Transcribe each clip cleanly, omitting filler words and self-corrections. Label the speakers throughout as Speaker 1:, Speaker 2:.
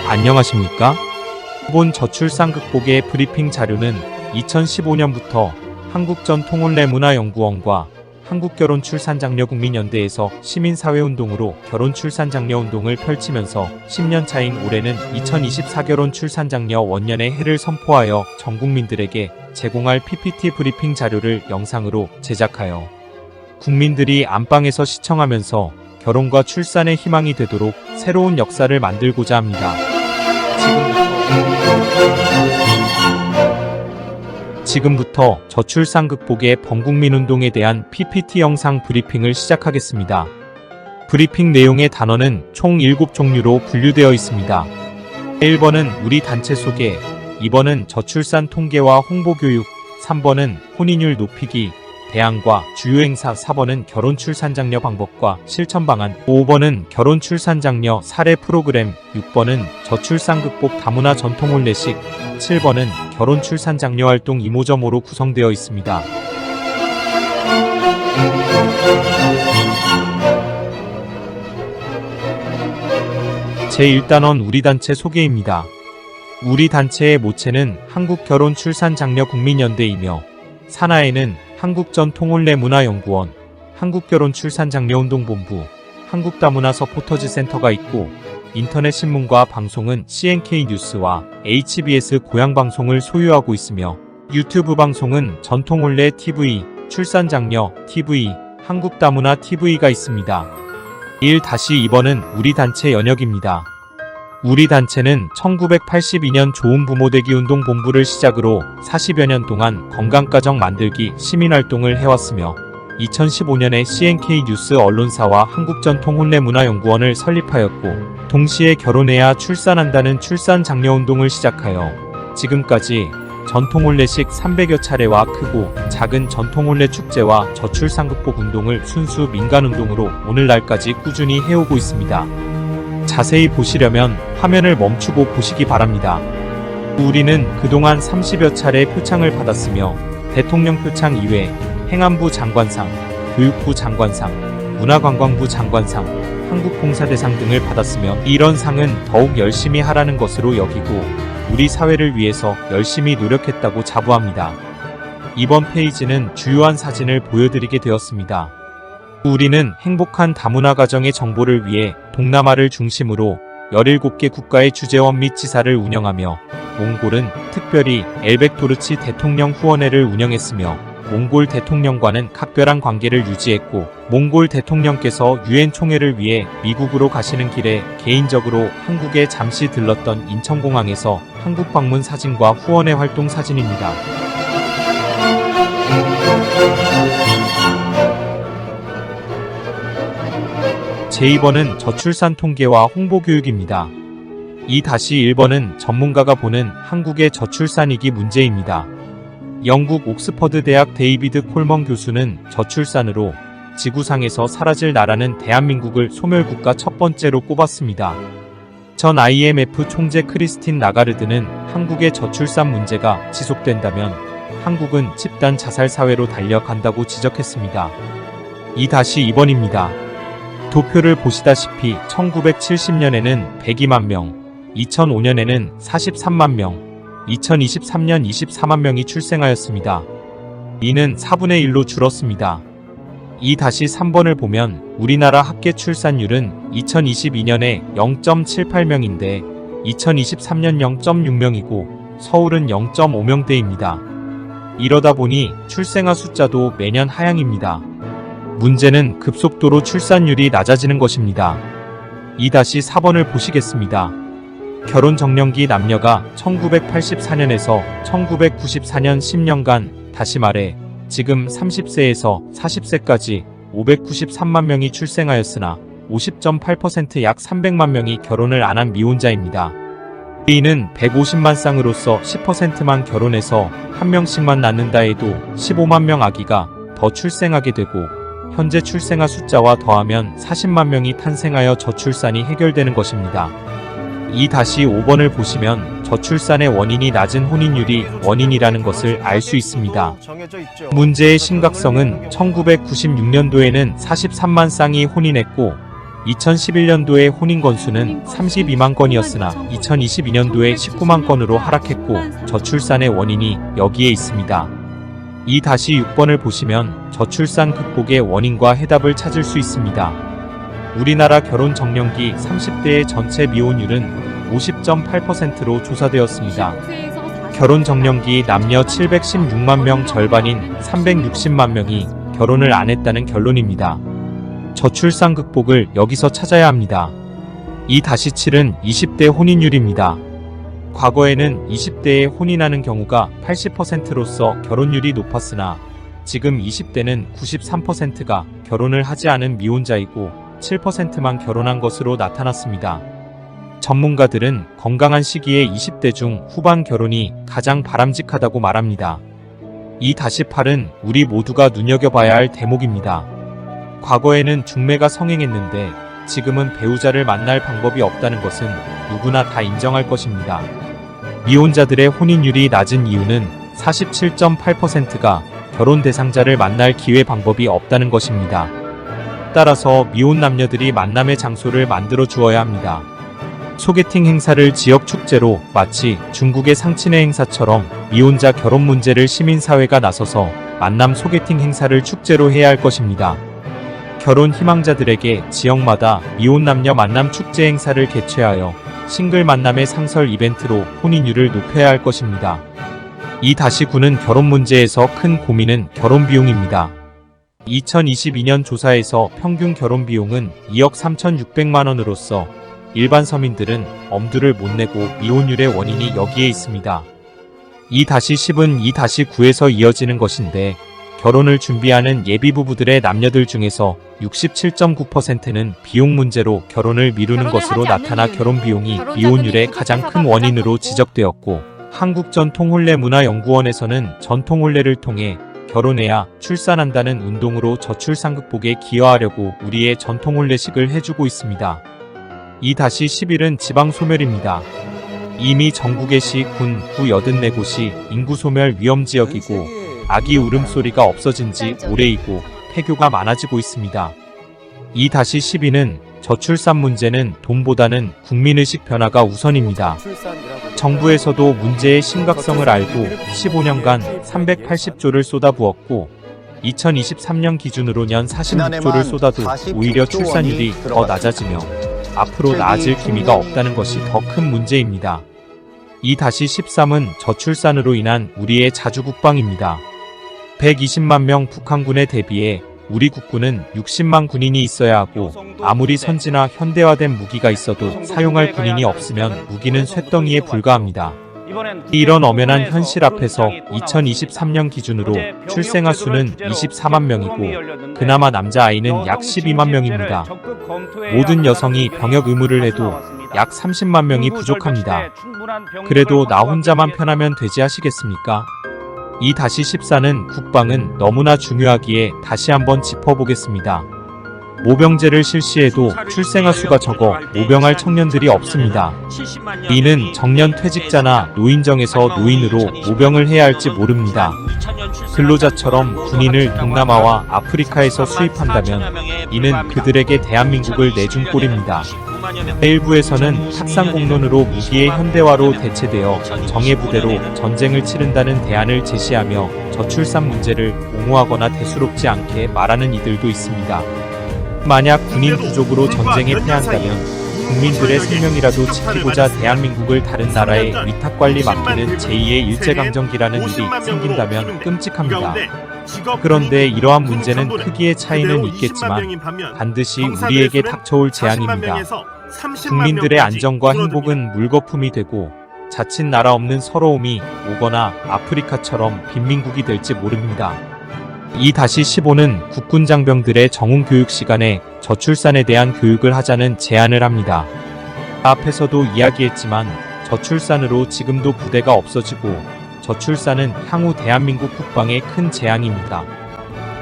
Speaker 1: 안녕하십니까? 기본 저출산 극복의 브리핑 자료는 2015년부터 한국전통혼례문화연구원과 한국결혼출산장려국민연대에서 시민사회운동으로 결혼출산장려운동을 펼치면서 10년 차인 올해는 2024 결혼출산장려 원년의 해를 선포하여 전국민들에게 제공할 PPT 브리핑 자료를 영상으로 제작하여 국민들이 안방에서 시청하면서 결혼과 출산의 희망이 되도록 새로운 역사를 만들고자 합니다. 지금부터 저출산 극복의 범국민운동에 대한 PPT 영상 브리핑을 시작하겠습니다. 브리핑 내용의 단어는 총 7종류로 분류되어 있습니다. 1번은 우리 단체 소개, 2번은 저출산 통계와 홍보교육, 3번은 혼인율 높이기, 대안과 주요 행사, 4번은 결혼출산장려 방법과 실천 방안, 5번은 결혼출산장려 사례 프로그램, 6번은 저출산 극복 다문화 전통혼례식, 7번은 결혼출산장려 활동 이모저모로 구성되어 있습니다. 제1단원 우리 단체 소개입니다. 우리 단체의 모체는 한국결혼출산장려국민연대이며 산하에는 한국전통혼례문화연구원, 한국결혼출산장려운동본부, 한국다문화 서포터즈 센터가 있고 인터넷 신문과 방송은 CNK 뉴스와 HBS 고향방송을 소유하고 있으며 유튜브 방송은 전통혼례 TV, 출산장려 TV, 한국다문화 TV가 있습니다. 1-2번은 우리 단체 연역입니다. 우리 단체는 1982년 좋은 부모 되기 운동 본부를 시작으로 40여 년 동안 건강가정 만들기 시민활동을 해왔으며 2015년에 CNK 뉴스 언론사와 한국전통혼례문화연구원을 설립하였고 동시에 결혼해야 출산한다는 출산장려운동을 시작하여 지금까지 전통혼례식 300여 차례와 크고 작은 전통혼례 축제와 저출산 극복 운동을 순수 민간운동으로 오늘날까지 꾸준히 해오고 있습니다. 자세히 보시려면 화면을 멈추고 보시기 바랍니다. 우리는 그동안 30여 차례 표창을 받았으며 대통령 표창 이외 행안부 장관상, 교육부 장관상, 문화관광부 장관상, 한국봉사대상 등을 받았으며 이런 상은 더욱 열심히 하라는 것으로 여기고 우리 사회를 위해서 열심히 노력했다고 자부합니다. 이번 페이지는 주요한 사진을 보여드리게 되었습니다. 우리는 행복한 다문화 가정의 정보를 위해 동남아를 중심으로 17개 국가의 주재원 및 지사를 운영하며 몽골은 특별히 엘벡토르치 대통령 후원회를 운영했으며 몽골 대통령과는 각별한 관계를 유지했고 몽골 대통령께서 유엔 총회를 위해 미국으로 가시는 길에 개인적으로 한국에 잠시 들렀던 인천공항에서 한국 방문 사진과 후원회 활동 사진입니다. 제2번은 저출산 통계와 홍보교육입니다. 2-1번은 전문가가 보는 한국의 저출산위기 문제입니다. 영국 옥스퍼드 대학 데이비드 콜먼 교수는 저출산으로 지구상에서 사라질 나라는 대한민국을 소멸국가 첫 번째로 꼽았습니다. 전 IMF 총재 크리스틴 라가르드는 한국의 저출산 문제가 지속된다면 한국은 집단 자살 사회로 달려간다고 지적했습니다. 2-2번입니다. 도표를 보시다시피 1970년에는 102만 명, 2005년에는 43만 명, 2023년 24만 명이 출생하였습니다. 이는 4분의 1로 줄었습니다. 2-3번을 보면 우리나라 합계 출산율은 2022년에 0.78명인데 2023년 0.6명이고 서울은 0.5명대입니다. 이러다 보니 출생아 숫자도 매년 하향입니다. 문제는 급속도로 출산율이 낮아지는 것입니다. 2-4번을 보시겠습니다. 결혼 정년기 남녀가 1984년에서 1994년 10년간, 다시 말해 지금 30세에서 40세까지 593만 명이 출생하였으나 50.8% 약 300만 명이 결혼을 안 한 미혼자입니다. 이는 150만 쌍으로서 10%만 결혼해서 한 명씩만 낳는다 해도 15만 명 아기가 더 출생하게 되고 현재 출생아 숫자와 더하면 40만 명이 탄생하여 저출산이 해결되는 것입니다. 2-5번을 보시면 저출산의 원인이 낮은 혼인율이 원인이라는 것을 알 수 있습니다. 문제의 심각성은 1996년도에는 43만 쌍이 혼인했고 2011년도의 혼인 건수는 32만 건이었으나 2022년도에 19만 건으로 하락했고 저출산의 원인이 여기에 있습니다. 2-6번을 보시면 저출산 극복의 원인과 해답을 찾을 수 있습니다. 우리나라 결혼 정년기 30대의 전체 미혼율은 50.8%로 조사되었습니다. 결혼 정년기 남녀 716만 명 절반인 360만 명이 결혼을 안 했다는 결론입니다. 저출산 극복을 여기서 찾아야 합니다. 2-7은 20대 혼인율입니다. 과거에는 20대에 혼인하는 경우가 80%로서 결혼율이 높았으나 지금 20대는 93%가 결혼을 하지 않은 미혼자이고 7%만 결혼한 것으로 나타났습니다. 전문가들은 건강한 시기에 20대 중 후반 결혼이 가장 바람직하다고 말합니다. 2-8은 우리 모두가 눈여겨봐야 할 대목입니다. 과거에는 중매가 성행했는데 지금은 배우자를 만날 방법이 없다는 것은 누구나 다 인정할 것입니다. 미혼자들의 혼인율이 낮은 이유는 47.8%가 결혼 대상자를 만날 기회 방법이 없다는 것입니다. 따라서 미혼 남녀들이 만남의 장소를 만들어 주어야 합니다. 소개팅 행사를 지역 축제로 마치 중국의 상친회 행사처럼 미혼자 결혼 문제를 시민사회가 나서서 만남 소개팅 행사를 축제로 해야 할 것입니다. 결혼 희망자들에게 지역마다 미혼 남녀 만남 축제 행사를 개최하여 싱글 만남의 상설 이벤트로 혼인율을 높여야 할 것입니다. 2-9는 결혼 문제에서 큰 고민은 결혼 비용입니다. 2022년 조사에서 평균 결혼 비용은 2억 3,600만 원으로서 일반 서민들은 엄두를 못 내고 미혼율의 원인이 여기에 있습니다. 2-10은 2-9에서 이어지는 것인데 결혼을 준비하는 예비부부들의 남녀들 중에서 67.9%는 비용 문제로 결혼을 미루는 것으로 나타나 결혼 비용이 미혼율의 가장 큰 원인으로 지적되었고 한국전통혼례문화연구원에서는 전통혼례를 통해 결혼해야 출산한다는 운동으로 저출산 극복에 기여하려고 우리의 전통혼례식을 해주고 있습니다. 2-11은 지방소멸입니다. 이미 전국의 시, 군, 구 84곳이 인구소멸 위험지역이고 아기 울음소리가 없어진 지 오래이고 폐교가 많아지고 있습니다. 2-12는 저출산 문제는 돈보다는 국민의식 변화가 우선입니다. 정부에서도 문제의 심각성을 알고 15년간 380조를 쏟아부었고 2023년 기준으로 년 46조를 쏟아도 오히려 출산율이 더 낮아지며 앞으로 나아질 기미가 없다는 것이 더 큰 문제입니다. 2-13은 저출산으로 인한 우리의 자주국방입니다. 120만 명 북한군에 대비해 우리 국군은 60만 군인이 있어야 하고 아무리 선진화 현대화된 무기가 있어도 사용할 군인이 없으면 무기는 쇳덩이에 불과합니다. 이런 엄연한 현실 앞에서 2023년 기준으로 출생아 수는 24만 명이고 그나마 남자아이는 약 12만 명입니다. 모든 여성이 병역 의무를 해도 약 30만 명이 부족합니다. 그래도 나 혼자만 편하면 되지 하시겠습니까? 2-14는 국방은 너무나 중요하기에 다시 한번 짚어보겠습니다. 모병제를 실시해도 출생아 수가 적어 모병할 청년들이 없습니다. 이는 정년 퇴직자나 노인정에서 노인으로 모병을 해야 할지 모릅니다. 근로자처럼 군인을 동남아와 아프리카에서 수입한다면 이는 그들에게 대한민국을 내준 꼴입니다. 일부에서는 탁상공론으로 무기의 현대화로 대체되어 정예부대로 전쟁을 치른다는 대안을 제시하며 저출산 문제를 옹호하거나 대수롭지 않게 말하는 이들도 있습니다. 만약 군인 부족으로 전쟁에 패한다면 국민들의 생명이라도 지키고자 대한민국을 다른 나라에 위탁관리 맡기는 제2의 일제강점기라는 일이 생긴다면 끔찍합니다. 그런데 이러한 문제는 크기의 차이는 있겠지만 반드시 우리에게 닥쳐올 재앙입니다. 국민들의 안정과 행복은 물거품이 되고 자칫 나라 없는 서러움이 오거나 아프리카처럼 빈민국이 될지 모릅니다. 2-15는 국군 장병들의 정훈 교육 시간에 저출산에 대한 교육을 하자는 제안을 합니다. 앞에서도 이야기했지만 저출산으로 지금도 부대가 없어지고 저출산은 향후 대한민국 국방에 큰 재앙입니다.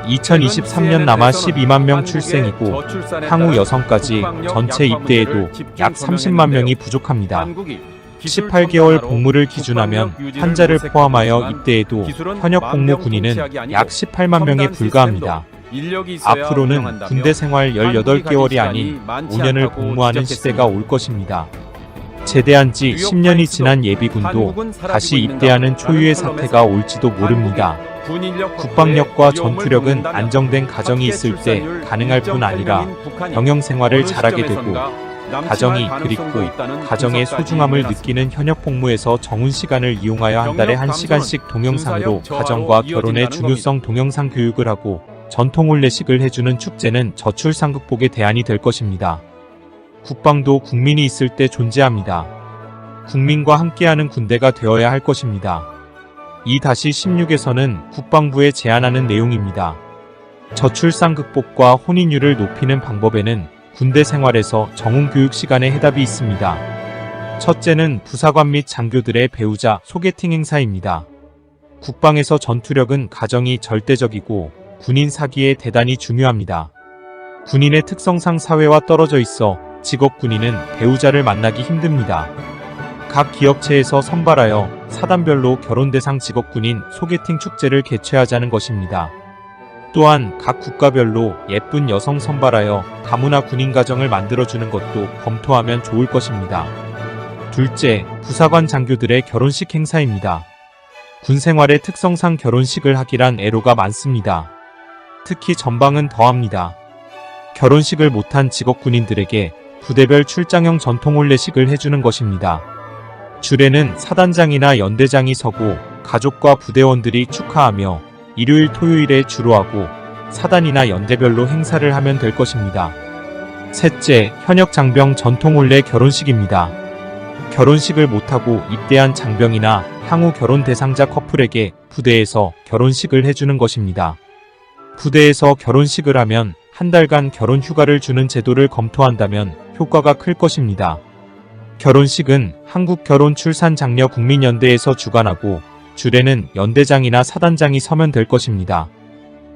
Speaker 1: 2023년 남아 12만 명 출생이고 향후 여성까지 전체 입대에도 약 30만 명이 부족합니다. 18개월 복무를 기준하면 환자를 포함하여 입대해도 현역 복무 군인은 약 18만 명에 불과합니다. 앞으로는 군대 생활 18개월이 아닌 5년을 복무하는 시대가 올 것입니다. 제대한 지 10년이 지난 예비군도 다시 입대하는 초유의 사태가 올지도 모릅니다. 국방력과 전투력은 안정된 가정이 있을 때 가능할 뿐 아니라 병영 생활을 잘하게 되고 가정이 그립고 가정의 소중함을 느끼는 현역 복무에서 정훈 시간을 이용하여 한 달에 1시간씩 동영상으로 가정과 결혼의 중요성 동영상 교육을 하고 전통 혼례식을 해주는 축제는 저출산 극복의 대안이 될 것입니다. 국방도 국민이 있을 때 존재합니다. 국민과 함께하는 군대가 되어야 할 것입니다. 2-16에서는 국방부에 제안하는 내용입니다. 저출산 극복과 혼인율을 높이는 방법에는 군대 생활에서 정훈 교육 시간에 해답이 있습니다. 첫째는 부사관 및 장교들의 배우자 소개팅 행사입니다. 국방에서 전투력은 가정이 절대적이고 군인 사기에 대단히 중요합니다. 군인의 특성상 사회와 떨어져 있어 직업 군인은 배우자를 만나기 힘듭니다. 각 기업체에서 선발하여 사단별로 결혼 대상 직업 군인 소개팅 축제를 개최하자는 것입니다. 또한 각 국가별로 예쁜 여성 선발하여 다문화 군인 가정을 만들어주는 것도 검토하면 좋을 것입니다. 둘째, 부사관 장교들의 결혼식 행사입니다. 군 생활의 특성상 결혼식을 하기란 애로가 많습니다. 특히 전방은 더합니다. 결혼식을 못한 직업 군인들에게 부대별 출장형 전통 혼례식을 해주는 것입니다. 줄에는 사단장이나 연대장이 서고 가족과 부대원들이 축하하며 일요일 토요일에 주로 하고 사단이나 연대별로 행사를 하면 될 것입니다. 셋째, 현역 장병 전통 혼례 결혼식입니다. 결혼식을 못하고 입대한 장병이나 향후 결혼 대상자 커플에게 부대에서 결혼식을 해주는 것입니다. 부대에서 결혼식을 하면 한 달간 결혼 휴가를 주는 제도를 검토한다면 효과가 클 것입니다. 결혼식은 한국결혼출산장려 국민연대에서 주관하고 줄에는 연대장이나 사단장이 서면 될 것입니다.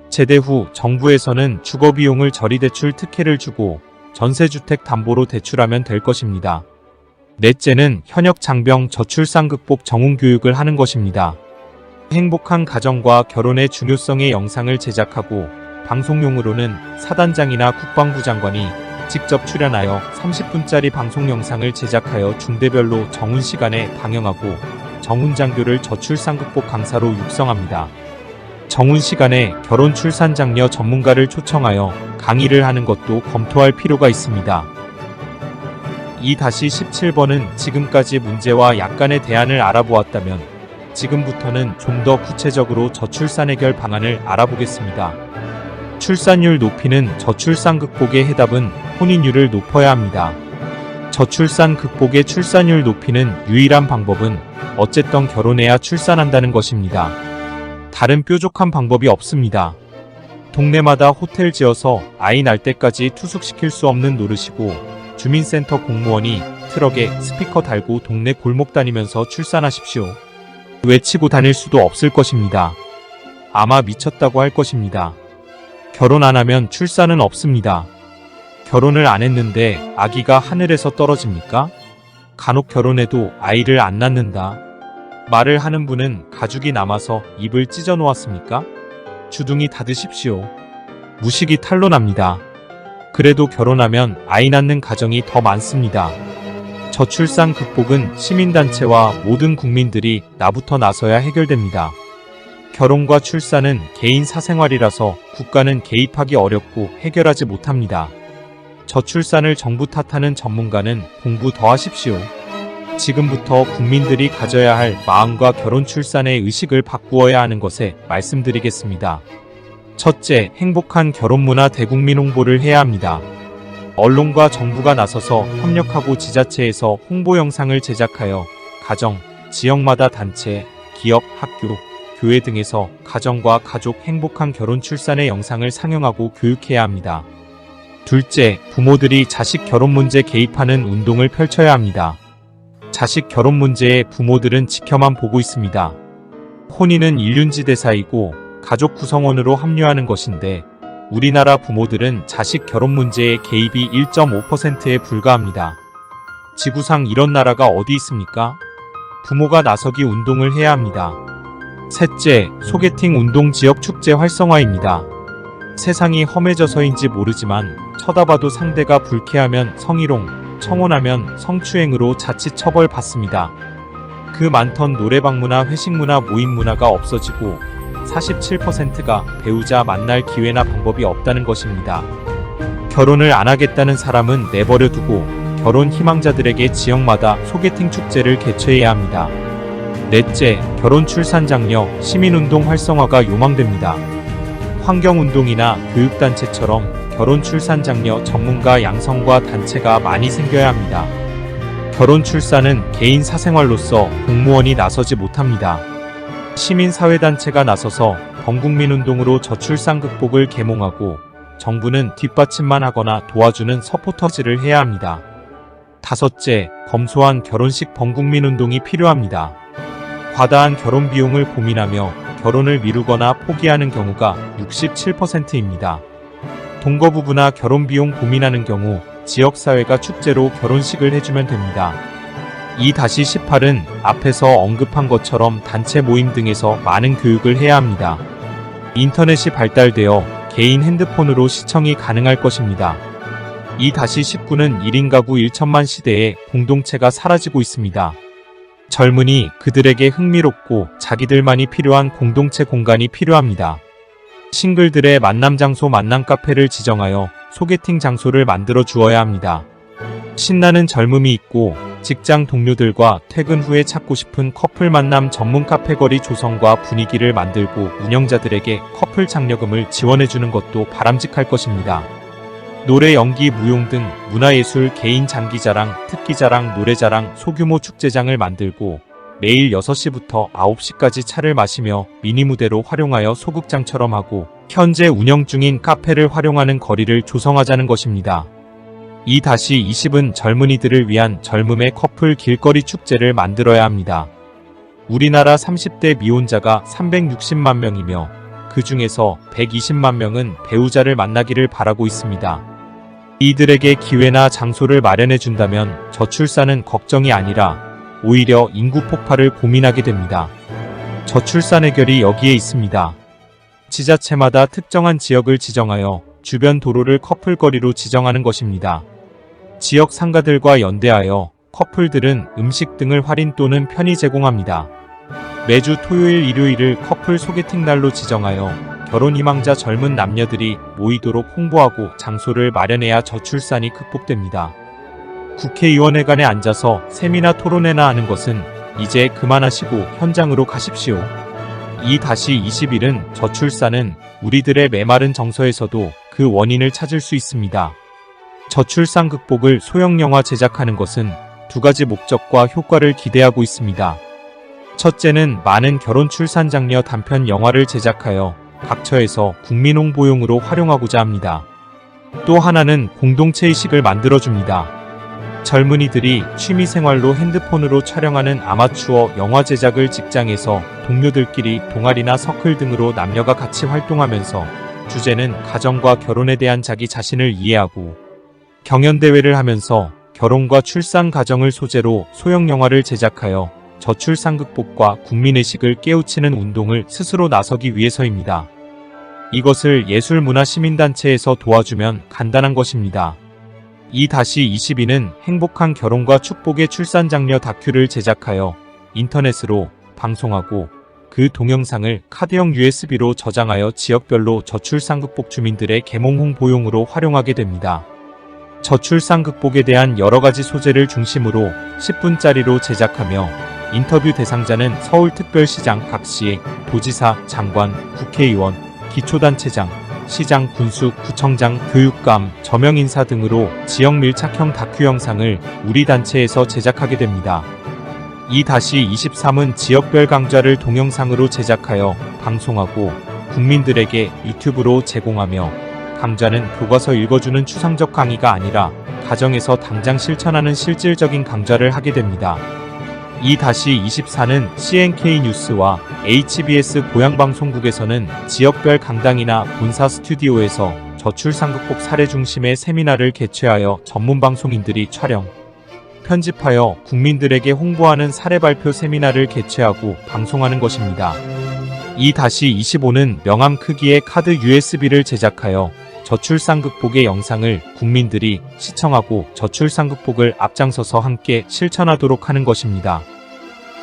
Speaker 1: 제대 후 정부에서는 주거비용을 저리대출 특혜를 주고 전세주택 담보로 대출하면 될 것입니다. 넷째는 현역 장병 저출산 극복 정훈 교육을 하는 것입니다. 행복한 가정과 결혼의 중요성의 영상을 제작하고 방송용으로는 사단장이나 국방부 장관이 직접 출연하여 30분짜리 방송 영상을 제작하여 중대별로 정훈 시간에 방영하고 정훈 장교를 저출산 극복 강사로 육성합니다. 정훈 시간에 결혼 출산 장려 전문가를 초청하여 강의를 하는 것도 검토할 필요가 있습니다. 2-17번은 지금까지 문제와 약간의 대안을 알아보았다면 지금부터는 좀 더 구체적으로 저출산 해결 방안을 알아보겠습니다. 출산율 높이는 저출산 극복의 해답은 혼인율을 높여야 합니다. 저출산 극복의 출산율 높이는 유일한 방법은 어쨌든 결혼해야 출산한다는 것입니다. 다른 뾰족한 방법이 없습니다. 동네마다 호텔 지어서 아이 날 때까지 투숙시킬 수 없는 노릇이고 주민센터 공무원이 트럭에 스피커 달고 동네 골목 다니면서 출산하십시오. 외치고 다닐 수도 없을 것입니다. 아마 미쳤다고 할 것입니다. 결혼 안 하면 출산은 없습니다. 결혼을 안 했는데 아기가 하늘에서 떨어집니까? 간혹 결혼해도 아이를 안 낳는다. 말을 하는 분은 가죽이 남아서 입을 찢어 놓았습니까? 주둥이 닫으십시오. 무식이 탄로납니다. 그래도 결혼하면 아이 낳는 가정이 더 많습니다. 저출산 극복은 시민단체와 모든 국민들이 나부터 나서야 해결됩니다. 결혼과 출산은 개인 사생활이라서 국가는 개입하기 어렵고 해결하지 못합니다. 저출산을 정부 탓하는 전문가는 공부 더 하십시오. 지금부터 국민들이 가져야 할 마음과 결혼 출산의 의식을 바꾸어야 하는 것에 말씀드리겠습니다. 첫째, 행복한 결혼 문화 대국민 홍보를 해야 합니다. 언론과 정부가 나서서 협력하고 지자체에서 홍보 영상을 제작하여 가정, 지역마다 단체, 기업, 학교, 교회 등에서 가정과 가족 행복한 결혼 출산의 영상을 상영하고 교육해야 합니다. 둘째, 부모들이 자식 결혼 문제 개입하는 운동을 펼쳐야 합니다. 자식 결혼 문제에 부모들은 지켜만 보고 있습니다. 혼인은 일륜지 대사이고 가족 구성원으로 합류하는 것인데 우리나라 부모들은 자식 결혼 문제의 개입이 1.5%에 불과합니다. 지구상 이런 나라가 어디 있습니까? 부모가 나서기 운동을 해야 합니다. 셋째, 소개팅 운동 지역 축제 활성화입니다. 세상이 험해져서인지 모르지만 쳐다봐도 상대가 불쾌하면 성희롱, 청혼하면 성추행으로 자칫 처벌받습니다. 그 많던 노래방 문화, 회식 문화, 모임 문화가 없어지고 47%가 배우자 만날 기회나 방법이 없다는 것입니다. 결혼을 안 하겠다는 사람은 내버려 두고 결혼 희망자들에게 지역마다 소개팅 축제를 개최해야 합니다. 넷째, 결혼 출산 장려 시민운동 활성화가 요망됩니다. 환경운동이나 교육단체처럼 결혼 출산 장려 전문가 양성과 단체가 많이 생겨야 합니다. 결혼 출산은 개인 사생활로서 공무원이 나서지 못합니다. 시민사회단체가 나서서 범국민운동으로 저출산 극복을 계몽하고 정부는 뒷받침만 하거나 도와주는 서포터즈를 해야 합니다. 다섯째, 검소한 결혼식 범국민운동이 필요합니다. 과다한 결혼 비용을 고민하며 결혼을 미루거나 포기하는 경우가 67%입니다. 동거부부나 결혼 비용 고민하는 경우 지역사회가 축제로 결혼식을 해주면 됩니다. 2-18은 앞에서 언급한 것처럼 단체 모임 등에서 많은 교육을 해야 합니다. 인터넷이 발달되어 개인 핸드폰으로 시청이 가능할 것입니다. 2-19는 1인 가구 1천만 시대에 공동체가 사라지고 있습니다. 젊은이 그들에게 흥미롭고 자기들만이 필요한 공동체 공간이 필요합니다. 싱글들의 만남 장소 만남 카페를 지정하여 소개팅 장소를 만들어 주어야 합니다. 신나는 젊음이 있고 직장 동료들과 퇴근 후에 찾고 싶은 커플 만남 전문 카페 거리 조성과 분위기를 만들고 운영자들에게 커플 장려금을 지원해주는 것도 바람직할 것입니다. 노래, 연기, 무용 등 문화예술, 개인 장기자랑, 특기자랑, 노래자랑, 소규모 축제장을 만들고 매일 6시부터 9시까지 차를 마시며 미니무대로 활용하여 소극장처럼 하고 현재 운영 중인 카페를 활용하는 거리를 조성하자는 것입니다. 2-20은 젊은이들을 위한 젊음의 커플 길거리 축제를 만들어야 합니다. 우리나라 30대 미혼자가 360만 명이며 그 중에서 120만 명은 배우자를 만나기를 바라고 있습니다. 이들에게 기회나 장소를 마련해 준다면 저출산은 걱정이 아니라 오히려 인구 폭발을 고민하게 됩니다. 저출산 해결이 여기에 있습니다. 지자체마다 특정한 지역을 지정하여 주변 도로를 커플거리로 지정하는 것입니다. 지역 상가들과 연대하여 커플들은 음식 등을 할인 또는 편의 제공합니다. 매주 토요일, 일요일을 커플 소개팅 날로 지정하여 결혼 희망자 젊은 남녀들이 모이도록 홍보하고 장소를 마련해야 저출산이 극복됩니다. 국회의원회관에 앉아서 세미나 토론회나 하는 것은 이제 그만하시고 현장으로 가십시오. 2-21은 저출산은 우리들의 메마른 정서에서도 그 원인을 찾을 수 있습니다. 저출산 극복을 소형 영화 제작하는 것은 두 가지 목적과 효과를 기대하고 있습니다. 첫째는 많은 결혼 출산 장려 단편 영화를 제작하여 각처에서 국민 홍보용으로 활용하고자 합니다. 또 하나는 공동체의식을 만들어줍니다. 젊은이들이 취미생활로 핸드폰으로 촬영하는 아마추어 영화 제작을 직장에서 동료들끼리 동아리나 서클 등으로 남녀가 같이 활동하면서 주제는 가정과 결혼에 대한 자기 자신을 이해하고 경연대회를 하면서 결혼과 출산 가정을 소재로 소형 영화를 제작하여 저출산 극복과 국민의식을 깨우치는 운동을 스스로 나서기 위해서입니다. 이것을 예술문화시민단체에서 도와주면 간단한 것입니다. 2-22는 행복한 결혼과 축복의 출산 장려 다큐를 제작하여 인터넷으로 방송하고 그 동영상을 카드형 USB로 저장하여 지역별로 저출산 극복 주민들의 계몽 홍보용으로 활용하게 됩니다. 저출산 극복에 대한 여러가지 소재를 중심으로 10분짜리로 제작하며 인터뷰 대상자는 서울특별시장 각 시의 도지사, 장관, 국회의원, 기초단체장, 시장, 군수, 구청장, 교육감, 저명인사 등으로 지역 밀착형 다큐 영상을 우리 단체에서 제작하게 됩니다. 2-23은 지역별 강좌를 동영상으로 제작하여 방송하고 국민들에게 유튜브로 제공하며 강좌는 교과서 읽어주는 추상적 강의가 아니라 가정에서 당장 실천하는 실질적인 강좌를 하게 됩니다. 2-24는 CNK 뉴스와 HBS 고향방송국에서는 지역별 강당이나 본사 스튜디오에서 저출산 극복 사례 중심의 세미나를 개최하여 전문 방송인들이 촬영, 편집하여 국민들에게 홍보하는 사례 발표 세미나를 개최하고 방송하는 것입니다. 2-25는 명함 크기의 카드 USB를 제작하여 저출산 극복의 영상을 국민들이 시청하고 저출산 극복을 앞장서서 함께 실천하도록 하는 것입니다.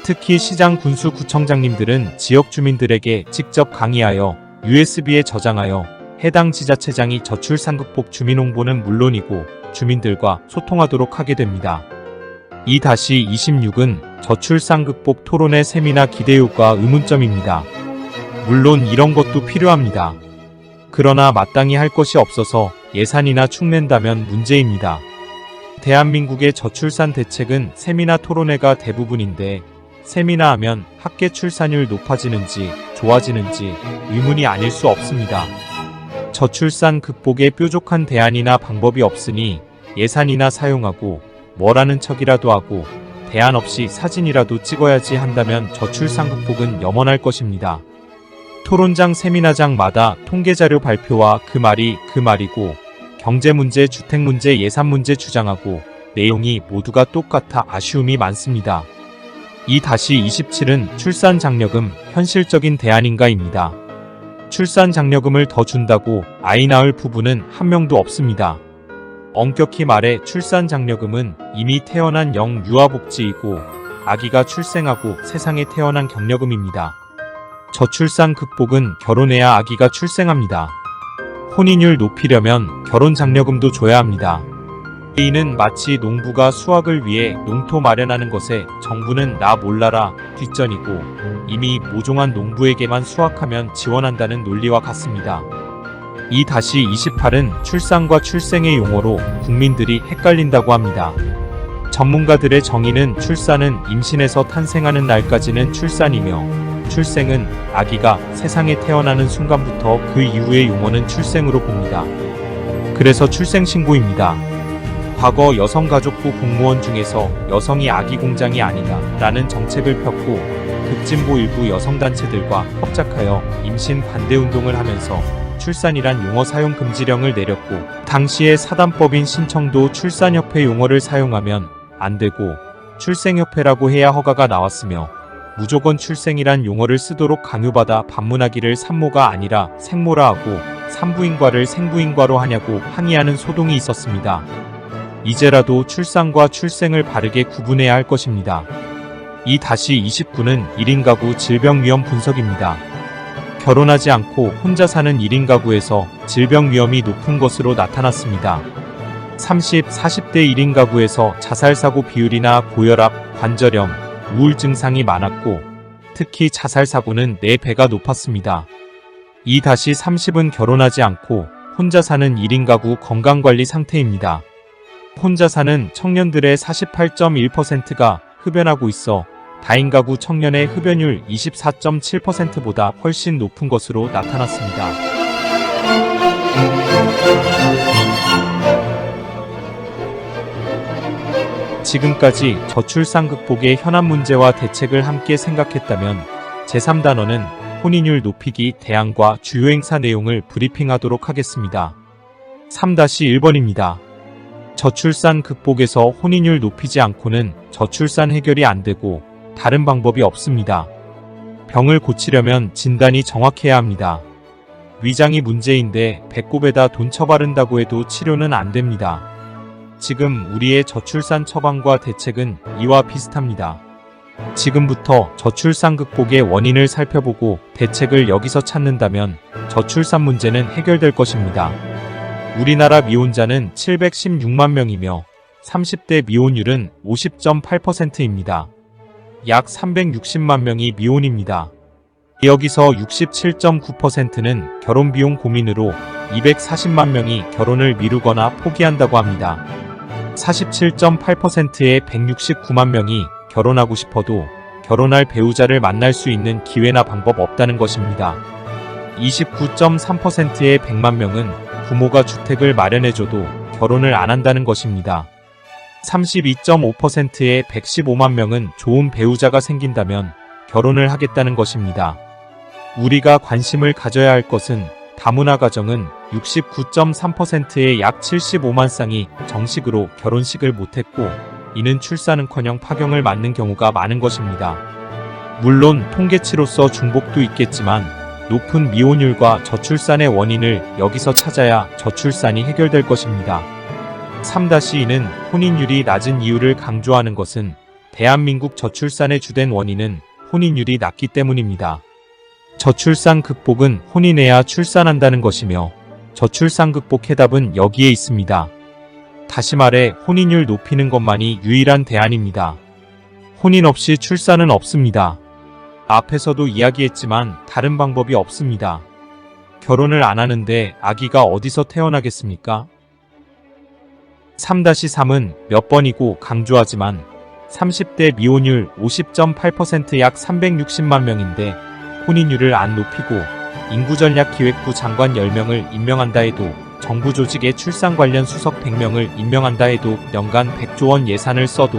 Speaker 1: 특히 시장 군수 구청장님들은 지역 주민들에게 직접 강의하여 USB에 저장하여 해당 지자체장이 저출산 극복 주민 홍보는 물론이고 주민들과 소통하도록 하게 됩니다. 2-26은 저출산 극복 토론회 세미나 기대효과 의문점입니다. 물론 이런 것도 필요합니다. 그러나 마땅히 할 것이 없어서 예산이나 축낸다면 문제입니다. 대한민국의 저출산 대책은 세미나 토론회가 대부분인데 세미나 하면 학계 출산율 높아지는지 좋아지는지 의문이 아닐 수 없습니다. 저출산 극복에 뾰족한 대안이나 방법이 없으니 예산이나 사용하고 뭐라는 척이라도 하고 대안 없이 사진이라도 찍어야지 한다면 저출산 극복은 염원할 것입니다. 토론장 세미나장마다 통계자료 발표와 그 말이 그 말이고 경제문제, 주택문제, 예산문제 주장하고 내용이 모두가 똑같아 아쉬움이 많습니다. 2-27은 출산장려금 현실적인 대안인가입니다. 출산장려금을 더 준다고 아이 낳을 부부는 한 명도 없습니다. 엄격히 말해 출산장려금은 이미 태어난 영유아복지이고 아기가 출생하고 세상에 태어난 격려금입니다. 저출산 극복은 결혼해야 아기가 출생합니다. 혼인율 높이려면 결혼장려금도 줘야 합니다. 이는 마치 농부가 수확을 위해 농토 마련하는 것에 정부는 나 몰라라 뒷전이고 이미 모종한 농부에게만 수확하면 지원한다는 논리와 같습니다. 2-28은 출산과 출생의 용어로 국민들이 헷갈린다고 합니다. 전문가들의 정의는 출산은 임신에서 탄생하는 날까지는 출산이며 출생은 아기가 세상에 태어나는 순간부터 그 이후의 용어는 출생으로 봅니다. 그래서 출생신고입니다. 과거 여성가족부 공무원 중에서 여성이 아기 공장이 아니다 라는 정책을 폈고 극진보 일부 여성단체들과 협작하여 임신 반대운동을 하면서 출산이란 용어 사용 금지령을 내렸고 당시의 사단법인 신청도 출산협회 용어를 사용하면 안 되고 출생협회라고 해야 허가가 나왔으며 무조건 출생이란 용어를 쓰도록 강요받아 반문하기를 산모가 아니라 생모라 하고 산부인과를 생부인과로 하냐고 항의하는 소동이 있었습니다. 이제라도 출산과 출생을 바르게 구분해야 할 것입니다. 2-29는 1인 가구 질병 위험 분석입니다. 결혼하지 않고 혼자 사는 1인 가구에서 질병 위험이 높은 것으로 나타났습니다. 30, 40대 1인 가구에서 자살사고 비율이나 고혈압, 관절염, 우울 증상이 많았고 특히 자살사고는 4배가 높았습니다. 2-30은 결혼하지 않고 혼자 사는 1인 가구 건강관리 상태입니다. 혼자 사는 청년들의 48.1%가 흡연하고 있어 다인 가구 청년의 흡연율 24.7%보다 훨씬 높은 것으로 나타났습니다. 지금까지 저출산 극복의 현안 문제와 대책을 함께 생각했다면 제3단원은 혼인율 높이기 대안과 주요 행사 내용을 브리핑하도록 하겠습니다. 3-1번입니다. 저출산 극복에서 혼인율 높이지 않고는 저출산 해결이 안 되고 다른 방법이 없습니다. 병을 고치려면 진단이 정확해야 합니다. 위장이 문제인데 배꼽에다 돈 쳐바른다고 해도 치료는 안 됩니다. 지금 우리의 저출산 처방과 대책은 이와 비슷합니다. 지금부터 저출산 극복의 원인을 살펴보고 대책을 여기서 찾는다면 저출산 문제는 해결될 것입니다. 우리나라 미혼자는 716만 명이며 30대 미혼율은 50.8%입니다. 약 360만 명이 미혼입니다. 여기서 67.9%는 결혼비용 고민으로 240만 명이 결혼을 미루거나 포기한다고 합니다. 47.8%의 169만 명이 결혼하고 싶어도 결혼할 배우자를 만날 수 있는 기회나 방법 없다는 것입니다. 29.3%의 100만 명은 부모가 주택을 마련해줘도 결혼을 안 한다는 것입니다. 32.5%의 115만 명은 좋은 배우자가 생긴다면 결혼을 하겠다는 것입니다. 우리가 관심을 가져야 할 것은 다문화 가정은 69.3%의 약 75만 쌍이 정식으로 결혼식을 못했고 이는 출산은커녕 파경을 맞는 경우가 많은 것입니다. 물론 통계치로서 중복도 있겠지만 높은 미혼율과 저출산의 원인을 여기서 찾아야 저출산이 해결될 것입니다. 3-2는 혼인율이 낮은 이유를 강조하는 것은 대한민국 저출산의 주된 원인은 혼인율이 낮기 때문입니다. 저출산 극복은 혼인해야 출산한다는 것이며 저출산 극복 해답은 여기에 있습니다. 다시 말해 혼인율 높이는 것만이 유일한 대안입니다. 혼인 없이 출산은 없습니다. 앞에서도 이야기했지만 다른 방법이 없습니다. 결혼을 안 하는데 아기가 어디서 태어나겠습니까? 3-3은 몇 번이고 강조하지만 30대 미혼율 50.8% 약 360만 명인데 혼인율을 안 높이고 인구전략기획부 장관 10명을 임명한다 해도 정부 조직의 출산 관련 수석 100명을 임명한다 해도 연간 100조 원 예산을 써도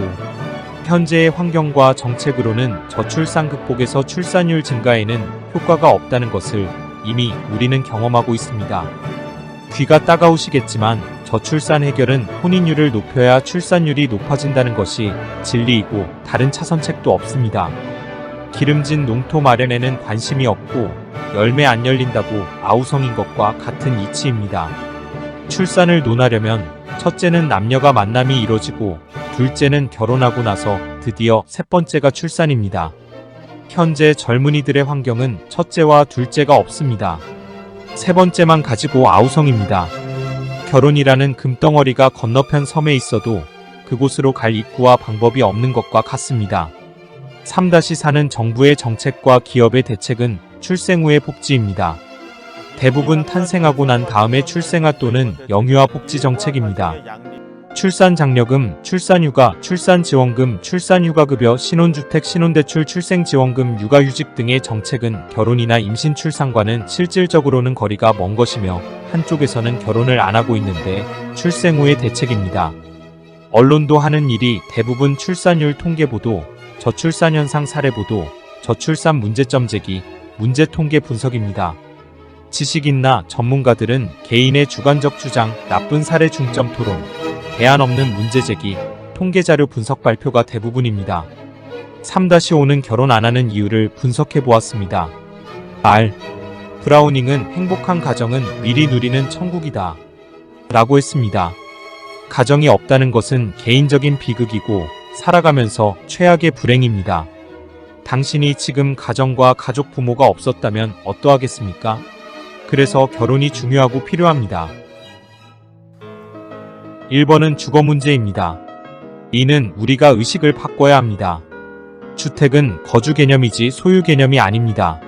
Speaker 1: 현재의 환경과 정책으로는 저출산 극복에서 출산율 증가에는 효과가 없다는 것을 이미 우리는 경험하고 있습니다. 귀가 따가우시겠지만 저출산 해결은 혼인율을 높여야 출산율이 높아진다는 것이 진리이고 다른 차선책도 없습니다. 기름진 농토 마련에는 관심이 없고 열매 안 열린다고 아우성인 것과 같은 이치입니다. 출산을 논하려면 첫째는 남녀가 만남이 이뤄지고 둘째는 결혼하고 나서 드디어 셋 번째가 출산입니다. 현재 젊은이들의 환경은 첫째와 둘째가 없습니다. 세 번째만 가지고 아우성입니다. 결혼이라는 금덩어리가 건너편 섬에 있어도 그곳으로 갈 입구와 방법이 없는 것과 같습니다. 3-4는 정부의 정책과 기업의 대책은 출생 후의 복지입니다. 대부분 탄생하고 난 다음에 출생아 또는 영유아 복지 정책입니다. 출산장려금, 출산휴가, 출산지원금, 출산휴가급여, 신혼주택, 신혼대출, 출생지원금, 육아휴직 등의 정책은 결혼이나 임신 출산과는 실질적으로는 거리가 먼 것이며 한쪽에서는 결혼을 안 하고 있는데 출생 후의 대책입니다. 언론도 하는 일이 대부분 출산율 통계보도, 저출산 현상 사례보도, 저출산 문제점 제기, 문제 통계 분석입니다. 지식인나 전문가들은 개인의 주관적 주장, 나쁜 사례 중점 토론, 대안 없는 문제 제기, 통계자료 분석 발표가 대부분입니다. 3-5는 결혼 안 하는 이유를 분석해 보았습니다. R. 브라우닝은 행복한 가정은 미리 누리는 천국이다 라고 했습니다. 가정이 없다는 것은 개인적인 비극이고 살아가면서 최악의 불행입니다. 당신이 지금 가정과 가족 부모가 없었다면 어떠하겠습니까? 그래서 결혼이 중요하고 필요합니다. 1번은 주거 문제입니다. 이는 우리가 의식을 바꿔야 합니다. 주택은 거주 개념이지 소유 개념이 아닙니다.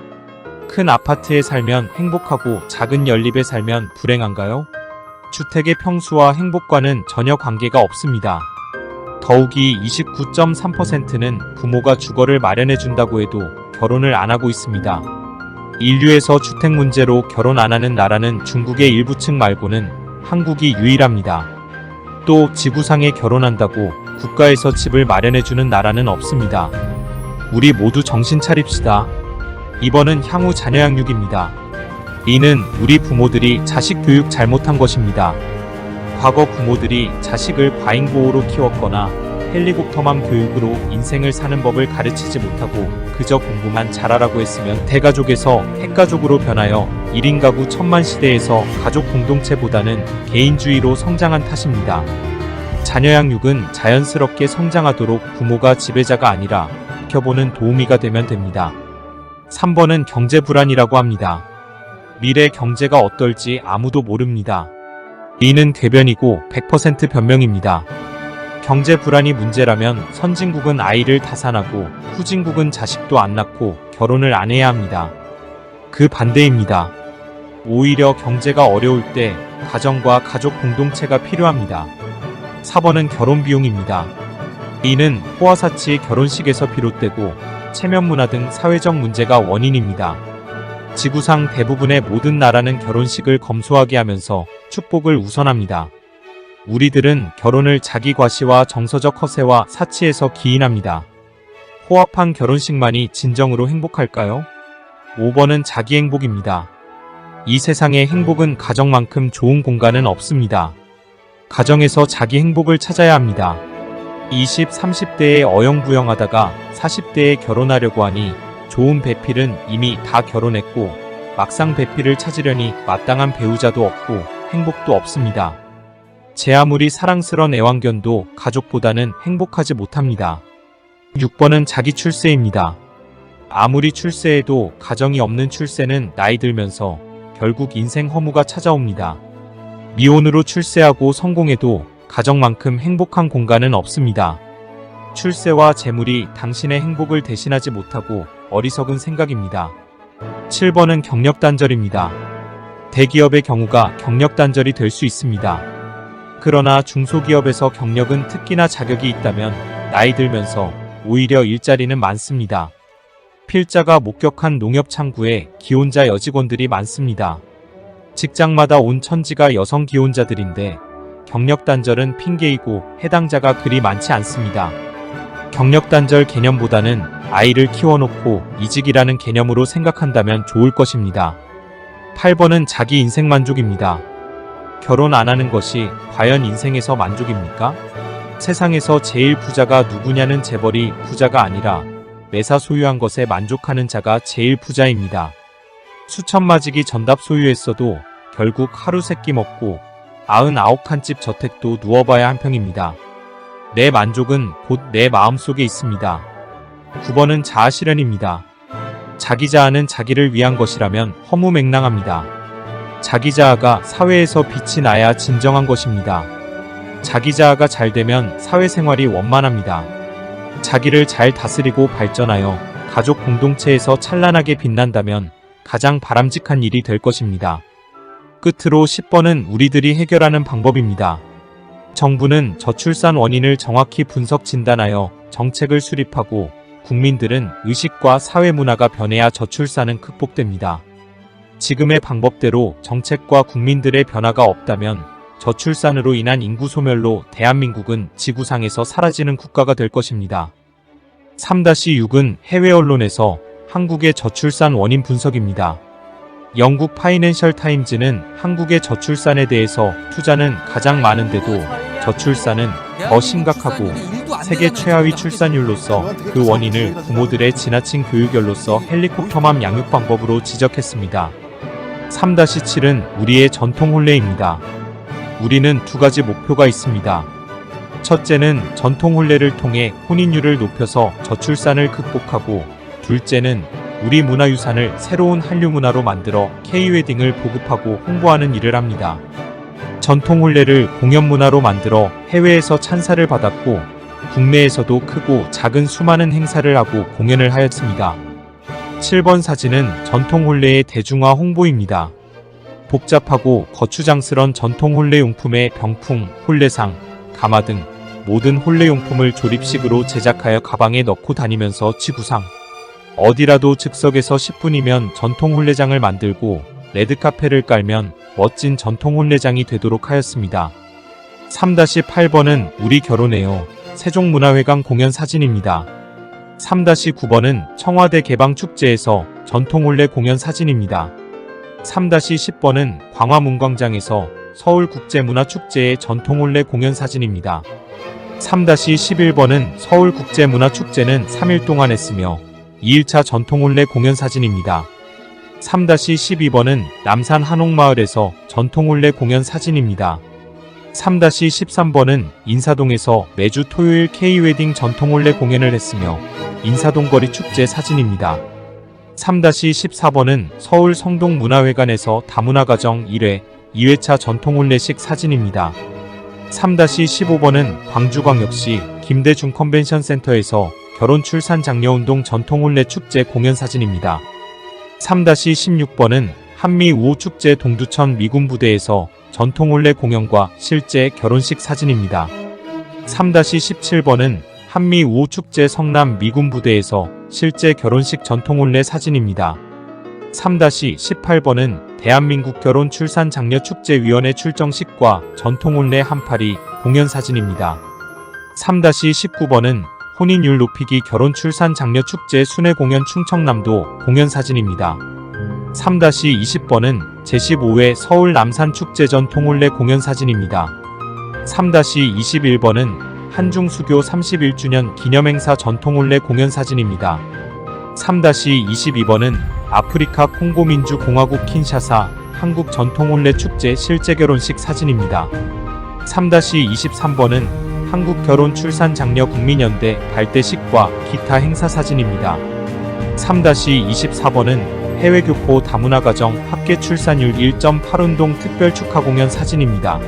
Speaker 1: 큰 아파트에 살면 행복하고 작은 연립에 살면 불행한가요? 주택의 평수와 행복과는 전혀 관계가 없습니다. 더욱이 29.3%는 부모가 주거를 마련해준다고 해도 결혼을 안 하고 있습니다. 인류에서 주택 문제로 결혼 안 하는 나라는 중국의 일부층 말고는 한국이 유일합니다. 또 지구상에 결혼한다고 국가에서 집을 마련해주는 나라는 없습니다. 우리 모두 정신 차립시다. 2번은 향후 자녀 양육입니다. 이는 우리 부모들이 자식 교육 잘못한 것입니다. 과거 부모들이 자식을 과잉보호로 키웠거나 헬리콥터맘 교육으로 인생을 사는 법을 가르치지 못하고 그저 공부만 잘하라고 했으면 대가족에서 핵가족으로 변하여 1인 가구 천만 시대에서 가족 공동체보다는 개인주의로 성장한 탓입니다. 자녀 양육은 자연스럽게 성장하도록 부모가 지배자가 아니라 지켜보는 도우미가 되면 됩니다. 3번은 경제 불안이라고 합니다. 미래 경제가 어떨지 아무도 모릅니다. 이는 궤변이고 100% 변명입니다. 경제 불안이 문제라면 선진국은 아이를 다산하고 후진국은 자식도 안 낳고 결혼을 안 해야 합니다. 그 반대입니다. 오히려 경제가 어려울 때 가정과 가족 공동체가 필요합니다. 4번은 결혼 비용입니다. 이는 호화사치 결혼식에서 비롯되고 체면 문화 등 사회적 문제가 원인입니다. 지구상 대부분의 모든 나라는 결혼식을 검소하게 하면서 축복을 우선합니다. 우리들은 결혼을 자기 과시와 정서적 허세와 사치에서 기인합니다. 호합한 결혼식만이 진정으로 행복할까요? 5번은 자기 행복입니다. 이 세상의 행복은 가정만큼 좋은 공간은 없습니다. 가정에서 자기 행복을 찾아야 합니다. 20, 30대에 어영부영하다가 40대에 결혼하려고 하니 좋은 배필은 이미 다 결혼했고 막상 배필을 찾으려니 마땅한 배우자도 없고 행복도 없습니다. 제 아무리 사랑스런 애완견도 가족보다는 행복하지 못합니다. 6번은 자기 출세입니다. 아무리 출세해도 가정이 없는 출세는 나이 들면서 결국 인생 허무가 찾아옵니다. 미혼으로 출세하고 성공해도 가정만큼 행복한 공간은 없습니다. 출세와 재물이 당신의 행복을 대신하지 못하고 어리석은 생각입니다. 7번은 경력 단절입니다. 대기업의 경우가 경력 단절이 될 수 있습니다. 그러나 중소기업에서 경력은 특기나 자격이 있다면 나이 들면서 오히려 일자리는 많습니다. 필자가 목격한 농협 창구에 기혼자 여직원들이 많습니다. 직장마다 온 천지가 여성 기혼자들인데 경력 단절은 핑계이고 해당자가 그리 많지 않습니다. 경력 단절 개념보다는 아이를 키워놓고 이직이라는 개념으로 생각한다면 좋을 것입니다. 8번은 자기 인생 만족입니다. 결혼 안 하는 것이 과연 인생에서 만족입니까? 세상에서 제일 부자가 누구냐는 재벌이 부자가 아니라 매사 소유한 것에 만족하는 자가 제일 부자입니다. 수천마지기 전답 소유했어도 결국 하루 세끼 먹고 99칸집 저택도 누워봐야 한평입니다. 내 만족은 곧 내 마음속에 있습니다. 9번은 자아실현입니다. 자기 자아는 자기를 위한 것이라면 허무맹랑합니다. 자기 자아가 사회에서 빛이 나야 진정한 것입니다. 자기 자아가 잘 되면 사회생활이 원만합니다. 자기를 잘 다스리고 발전하여 가족 공동체에서 찬란하게 빛난다면 가장 바람직한 일이 될 것입니다. 끝으로 10번은 우리들이 해결하는 방법입니다. 정부는 저출산 원인을 정확히 분석 진단하여 정책을 수립하고 국민들은 의식과 사회 문화가 변해야 저출산은 극복됩니다. 지금의 방법대로 정책과 국민들의 변화가 없다면 저출산으로 인한 인구 소멸로 대한민국은 지구상에서 사라지는 국가가 될 것입니다. 3-6은 해외 언론에서 한국의 저출산 원인 분석입니다. 영국 파이낸셜 타임즈는 한국의 저출산에 대해서 투자는 가장 많은데도 저출산은 더 심각하고 세계 최하위 출산율로서 그 원인을 부모들의 지나친 교육열로서 헬리콥터맘 양육 방법으로 지적했습니다. 3-7은 우리의 전통 혼례입니다. 우리는 두 가지 목표가 있습니다. 첫째는 전통 혼례를 통해 혼인율을 높여서 저출산을 극복하고, 둘째는 우리 문화유산을 새로운 한류 문화로 만들어 K-웨딩을 보급하고 홍보하는 일을 합니다. 전통 혼례를 공연 문화로 만들어 해외에서 찬사를 받았고 국내에서도 크고 작은 수많은 행사를 하고 공연을 하였습니다. 7번 사진은 전통 혼례의 대중화 홍보입니다. 복잡하고 거추장스런 전통 혼례용품의 병풍, 혼례상, 가마 등 모든 혼례용품을 조립식으로 제작하여 가방에 넣고 다니면서 지구상 어디라도 즉석에서 10분이면 전통 혼례장을 만들고 레드카펫을 깔면 멋진 전통 혼례장이 되도록 하였습니다. 3-8번은 우리 결혼해요. 세종문화회관 공연 사진입니다. 3-9번은 청와대 개방축제에서 전통 혼례 공연 사진입니다. 3-10번은 광화문광장에서 서울국제문화축제의 전통 혼례 공연 사진입니다. 3-11번은 서울국제문화축제는 3일 동안 했으며 2일차 전통 혼례 공연 사진입니다. 3-12번은 남산 한옥마을에서 전통 혼례 공연 사진입니다. 3-13번은 인사동에서 매주 토요일 K-웨딩 전통 혼례 공연을 했으며 인사동 거리 축제 사진입니다. 3-14번은 서울 성동문화회관에서 다문화가정 1회, 2회차 전통 혼례식 사진입니다. 3-15번은 광주광역시 김대중 컨벤션 센터에서 결혼 출산 장려운동 전통 혼례 축제 공연 사진입니다. 3-16번은 한미 우호축제 동두천 미군부대에서 전통 혼례 공연과 실제 결혼식 사진입니다. 3-17번은 한미 우호축제 성남 미군부대에서 실제 결혼식 전통 혼례 사진입니다. 3-18번은 대한민국 결혼 출산 장려 축제위원회 출정식과 전통 혼례 한파리 공연 사진입니다. 3-19번은 혼인율 높이기 결혼 출산 장려 축제 순회 공연 충청남도 공연 사진입니다. 3-20번은 제15회 서울 남산 축제 전통 혼례 공연 사진입니다. 3-21번은 한중수교 31주년 기념행사 전통혼례 공연 사진입니다. 3-22번은 아프리카 콩고민주공화국 킨샤사 한국 전통혼례 축제 실제 결혼식 사진입니다. 3-23번은 한국 결혼 출산 장려 국민연대 발대식과 기타 행사 사진입니다. 3-24번은 해외 교포 다문화가정 합계 출산율 1.8운동 특별 축하 공연 사진입니다.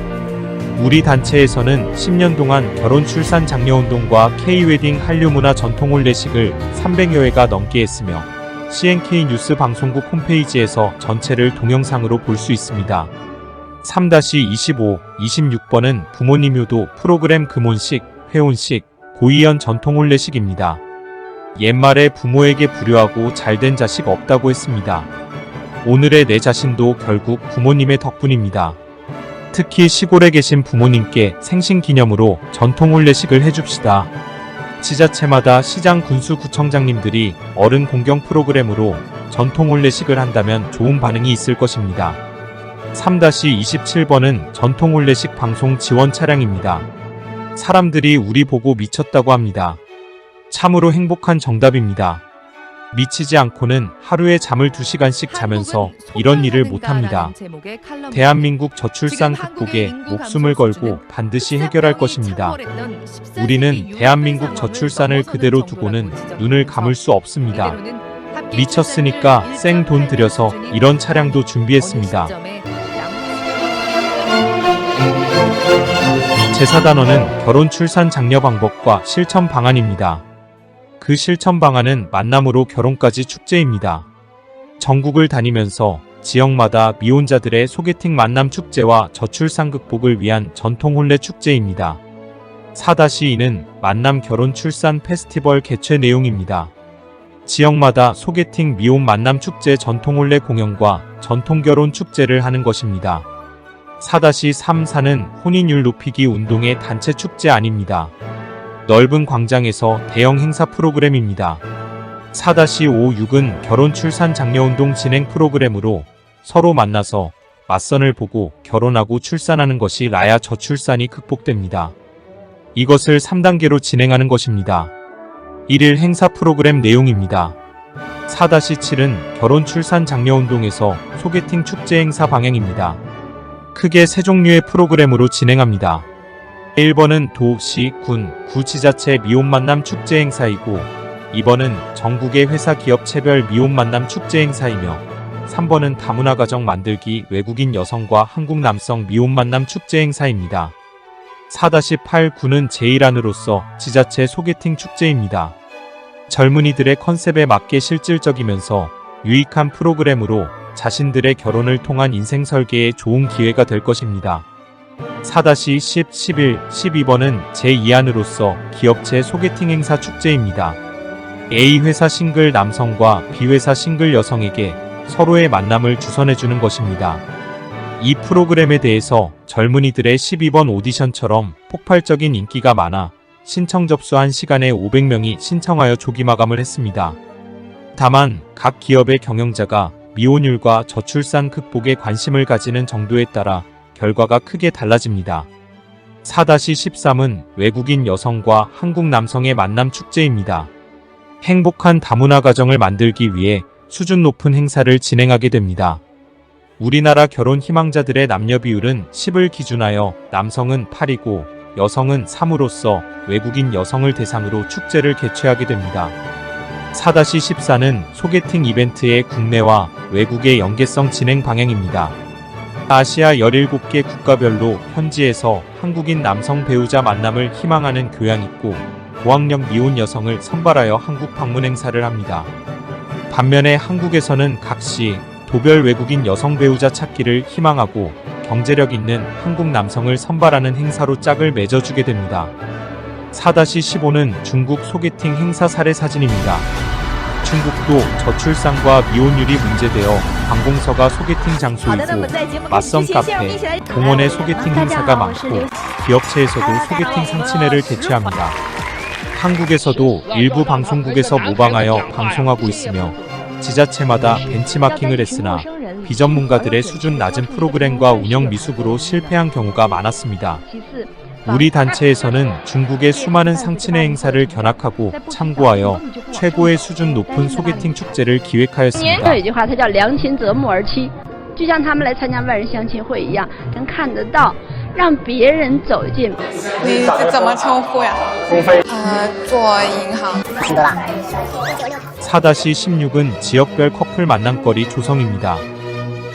Speaker 1: 우리 단체에서는 10년 동안 결혼 출산 장려운동과 K-웨딩 한류문화 전통혼례식을 300여 회가 넘게 했으며 CNK 뉴스 방송국 홈페이지에서 전체를 동영상으로 볼 수 있습니다. 3-25, 26번은 부모님 효도 프로그램 금혼식, 회혼식, 고이연 전통혼례식입니다. 옛말에 부모에게 불효하고 잘된 자식 없다고 했습니다. 오늘의 내 자신도 결국 부모님의 덕분입니다. 특히 시골에 계신 부모님께 생신기념으로 전통혼례식을 해줍시다. 지자체마다 시장 군수구청장님들이 어른 공경 프로그램으로 전통혼례식을 한다면 좋은 반응이 있을 것입니다. 3-27번은 전통혼례식 방송 지원 차량입니다. 사람들이 우리 보고 미쳤다고 합니다. 참으로 행복한 정답입니다. 미치지 않고는 하루에 잠을 2시간씩 자면서 이런 일을 못합니다. 대한민국 저출산 극복에 목숨을 걸고 반드시 해결할 것입니다. 우리는 대한민국 저출산을 그대로 두고는 눈을 감을 수 없습니다. 미쳤으니까 생 돈 들여서 이런 차량도 준비했습니다. 제4단원은 결혼 출산 장려 방법과 실천 방안입니다. 그 실천 방안은 만남으로 결혼까지 축제입니다. 전국을 다니면서 지역마다 미혼자들의 소개팅 만남 축제와 저출산 극복을 위한 전통혼례 축제입니다. 4-2는 만남 결혼 출산 페스티벌 개최 내용입니다. 지역마다 소개팅 미혼 만남 축제 전통혼례 공연과 전통결혼 축제를 하는 것입니다. 4-3-4는 혼인율 높이기 운동의 단체 축제 아닙니다. 넓은 광장에서 대형 행사 프로그램입니다. 4-5-6은 결혼 출산 장려운동 진행 프로그램으로 서로 만나서 맞선을 보고 결혼하고 출산하는 것이 라야 저출산이 극복됩니다. 이것을 3단계로 진행하는 것입니다. 1일 행사 프로그램 내용입니다. 4-7은 결혼 출산 장려운동에서 소개팅 축제 행사 방향입니다. 크게 3종류의 프로그램으로 진행합니다. 1번은 도, 시, 군, 구지자체 미혼만남 축제 행사이고 2번은 전국의 회사 기업 체별 미혼만남 축제 행사이며 3번은 다문화 가정 만들기 외국인 여성과 한국 남성 미혼만남 축제 행사입니다. 4-8-9는 제1안으로서 지자체 소개팅 축제입니다. 젊은이들의 컨셉에 맞게 실질적이면서 유익한 프로그램으로 자신들의 결혼을 통한 인생 설계에 좋은 기회가 될 것입니다. 4-10, 11, 12번은 제2안으로서 기업체 소개팅 행사 축제입니다. A회사 싱글 남성과 B회사 싱글 여성에게 서로의 만남을 주선해주는 것입니다. 이 프로그램에 대해서 젊은이들의 12번 오디션처럼 폭발적인 인기가 많아 신청 접수한 시간에 500명이 신청하여 조기 마감을 했습니다. 다만 각 기업의 경영자가 미혼율과 저출산 극복에 관심을 가지는 정도에 따라 결과가 크게 달라집니다. 4-13은 외국인 여성과 한국 남성의 만남 축제입니다. 행복한 다문화 가정을 만들기 위해 수준 높은 행사를 진행하게 됩니다. 우리나라 결혼 희망자들의 남녀 비율은 10을 기준하여 남성은 8이고 여성은 3으로서 외국인 여성을 대상으로 축제를 개최하게 됩니다. 4-14는 소개팅 이벤트의 국내와 외국의 연계성 진행 방향입니다. 아시아 17개 국가별로 현지에서 한국인 남성 배우자 만남을 희망하는 교양 있고 고학력 미혼 여성을 선발하여 한국 방문 행사를 합니다. 반면에 한국에서는 각시 도별 외국인 여성 배우자 찾기를 희망하고 경제력 있는 한국 남성을 선발하는 행사로 짝을 맺어주게 됩니다. 4-15는 중국 소개팅 행사 사례 사진입니다. 중국도 저출산과 미혼율이 문제되어 관공서가 소개팅 장소이고 맞선 카페, 공원의 소개팅 행사가 많고 기업체에서도 소개팅 상친회를 개최합니다. 한국에서도 일부 방송국에서 모방하여 방송하고 있으며 지자체마다 벤치마킹을 했으나 비전문가들의 수준 낮은 프로그램과 운영 미숙으로 실패한 경우가 많았습니다. 우리 단체에서는 중국의 수많은 상친의 행사를 견학하고 참고하여 최고의 수준 높은 소개팅 축제를 기획하였습니다.
Speaker 2: 有一句话，它叫良禽择木而栖，就像他们来参加万人相亲会一样，能看得到，让别人走进。
Speaker 3: 你怎么称呼呀？做银行。
Speaker 1: 4-16은 지역별 커플 만남거리 조성입니다.